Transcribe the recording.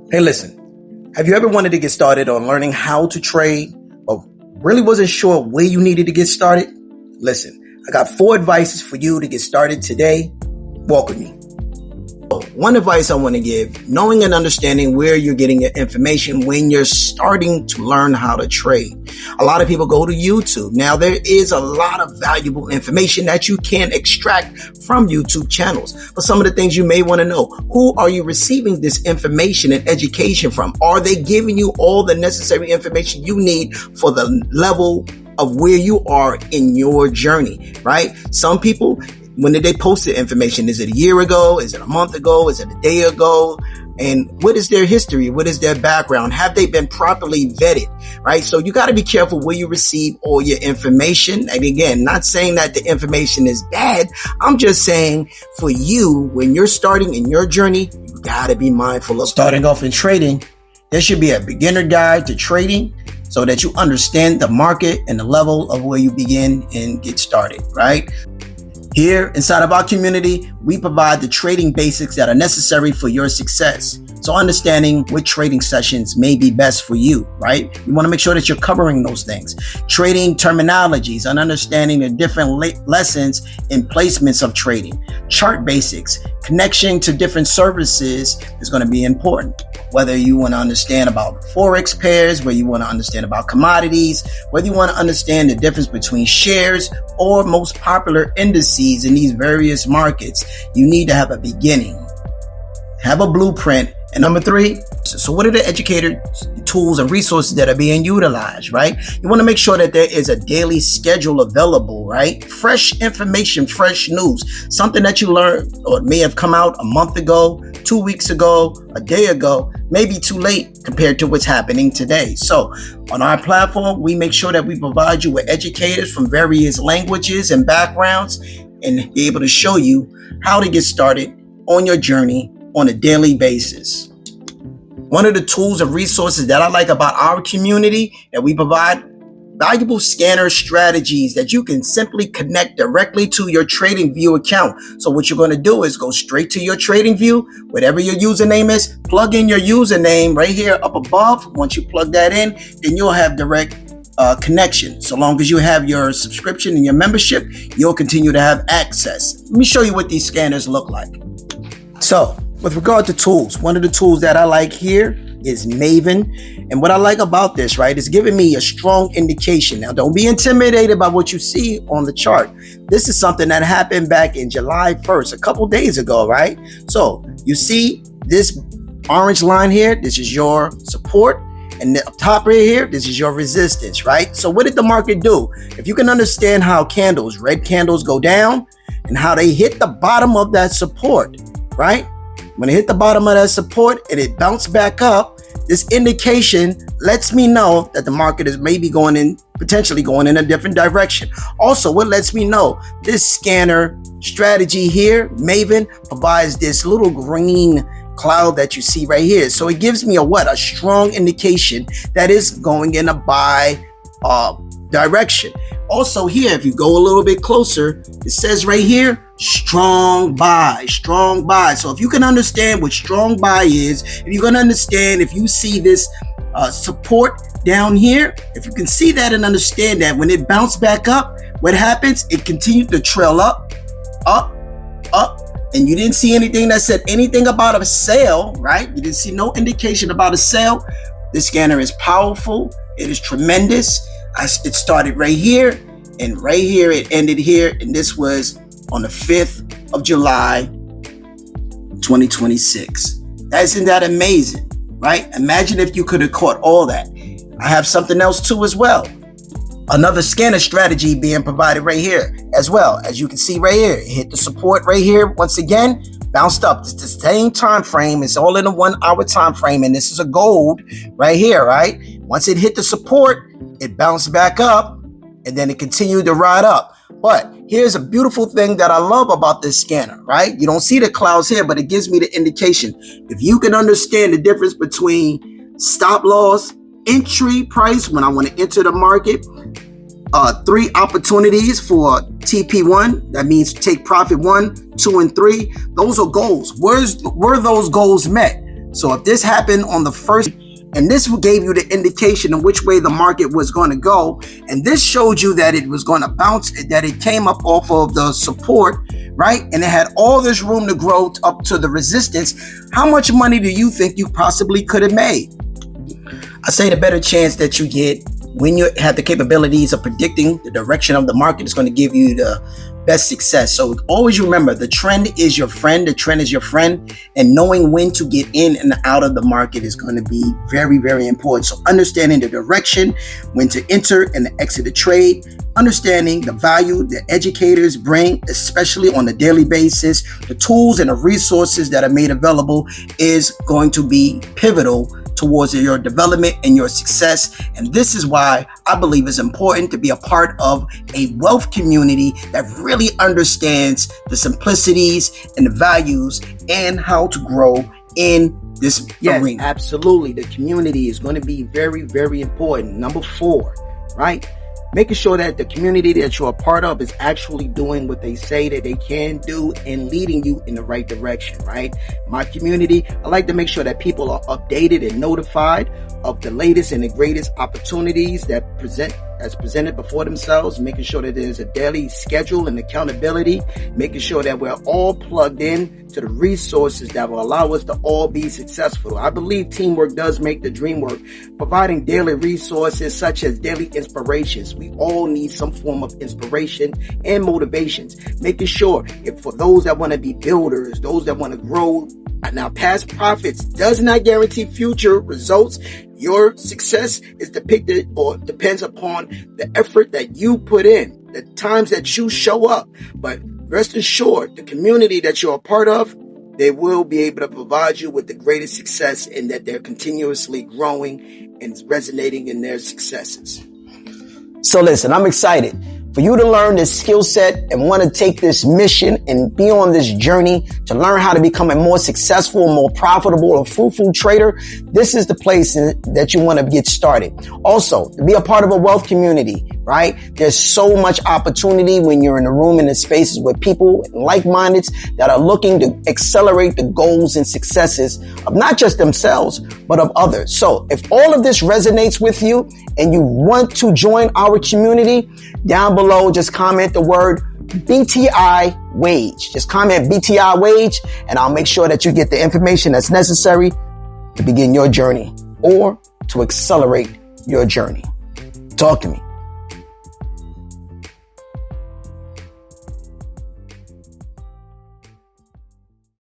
Hey, listen, have you ever wanted to get started on learning how to trade, but really wasn't sure where you needed to get started? Listen, I got 4 advices for you to get started today. Walk with me. One advice I want to give, knowing and understanding where you're getting your information when you're starting to learn how to trade. A lot of people go to YouTube. Now, there is a lot of valuable information that you can extract from YouTube channels. But some of the things you may want to know, who are you receiving this information and education from? Are they giving you all the necessary information you need for the level of where you are in your journey, right? Some people, when did they post the information? Is it a year ago? Is it a month ago? Is it a day ago? And what is their history? What is their background? Have they been properly vetted, right? So you got to be careful where you receive all your information. And again, not saying that the information is bad. I'm just saying for you, when you're starting in your journey, you got to be mindful of starting off in trading. There should be a beginner guide to trading so that you understand the market and the level of where you begin and get started, right? Here inside of our community, we provide the trading basics that are necessary for your success. So understanding what trading sessions may be best for you, right? You want to make sure that you're covering those things. Trading terminologies and understanding the different lessons and placements of trading. Chart basics, connection to different services is going to be important. Whether you want to understand about Forex pairs, whether you want to understand about commodities, whether you want to understand the difference between shares or most popular indices in these various markets, you need to have a beginning, have a blueprint. And number 3, so what are the educator tools and resources that are being utilized, right? You want to make sure that there is a daily schedule available, right? Fresh information, fresh news, something that you learned or may have come out a month ago, 2 weeks ago, a day ago, maybe too late compared to what's happening today. So on our platform, we make sure that we provide you with educators from various languages and backgrounds and be able to show you how to get started on your journey on a daily basis. One of the tools and resources that I like about our community that we provide, valuable scanner strategies that you can simply connect directly to your TradingView account. So what you're going to do is go straight to your TradingView, whatever your username is, plug in your username right here up above. Once you plug that in, then you'll have direct connection. So long as you have your subscription and your membership, you'll continue to have access. Let me show you what these scanners look like. So with regard to tools, one of the tools that I like here is Maven. And what I like about this, right, is giving me a strong indication. Now, don't be intimidated by what you see on the chart. This is something that happened back in July 1st, a couple days ago, right? So you see this orange line here, this is your support. And the top right here, this is your resistance, right? So what did the market do? If you can understand how candles, red candles go down and how they hit the bottom of that support, right? When it hit the bottom of that support and it bounced back up, this indication lets me know that the market is maybe potentially going in a different direction. Also, what lets me know, this scanner strategy here, Maven, provides this little green cloud that you see right here. So it gives me a strong indication that is going in a buy direction. Also here, if you go a little bit closer, it says right here, strong buy, strong buy. So if you can understand what strong buy is, if you can understand, if you see this support down here, if you can see that and understand that when it bounced back up, what happens? It continued to trail up, and you didn't see anything that said anything about a sale, right? You didn't see no indication about a sale. This scanner is powerful. It is tremendous. It started right here, and right here it ended here, and this was on the 5th of July, 2026. Isn't that amazing, right? Imagine if you could have caught all that. I have something else too as well. Another scanner strategy being provided right here as well. As you can see right here, it hit the support right here. Once again, bounced up. It's the same time frame. It's all in a 1 hour time frame. And this is a gold right here, right? Once it hit the support, it bounced back up and then it continued to ride up. But here's a beautiful thing that I love about this scanner, right? You don't see the clouds here, but it gives me the indication. If you can understand the difference between stop loss, entry price when I want to enter the market, 3 opportunities for TP1, that means take profit 1, 2, and 3. Those are goals. Were those goals met? So if this happened on the first, and this gave you the indication of which way the market was going to go, and this showed you that it was going to bounce, that it came up off of the support, right? And it had all this room to grow up to the resistance. How much money do you think you possibly could have made? I say the better chance that you get when you have the capabilities of predicting the direction of the market is going to give you the best success. So always remember, the trend is your friend. The trend is your friend. And knowing when to get in and out of the market is going to be very, very important. So understanding the direction, when to enter and exit the trade, understanding the value the educators bring, especially on a daily basis, the tools and the resources that are made available is going to be pivotal towards your development and your success. And this is why I believe it's important to be a part of a wealth community that really understands the simplicities and the values and how to grow in this arena. Absolutely. The community is going to be very, very important. Number 4, right? Making sure that the community that you're a part of is actually doing what they say that they can do and leading you in the right direction, right? My community, I like to make sure that people are updated and notified of the latest and the greatest opportunities that presented before themselves, making sure that there's a daily schedule and accountability, making sure that we're all plugged in to the resources that will allow us to all be successful. I believe teamwork does make the dream work, providing daily resources such as daily inspirations. We all need some form of inspiration and motivations, making sure if for those that want to be builders, those that want to grow. Now, past profits does not guarantee future results. Your success is depicted or depends upon the effort that you put in, the times that you show up. But rest assured, the community that you're a part of, they will be able to provide you with the greatest success in that they're continuously growing and resonating in their successes. So listen, I'm excited for you to learn this skill set and want to take this mission and be on this journey to learn how to become a more successful, more profitable, or fruitful trader. This is the place that you want to get started. Also, to be a part of a wealth community, right? There's so much opportunity when you're in a room and in spaces with people like-minded that are looking to accelerate the goals and successes of not just themselves, but of others. So if all of this resonates with you and you want to join our community, down below, just comment the word BTI wage. Just comment BTI wage, and I'll make sure that you get the information that's necessary to begin your journey or to accelerate your journey. Talk to me.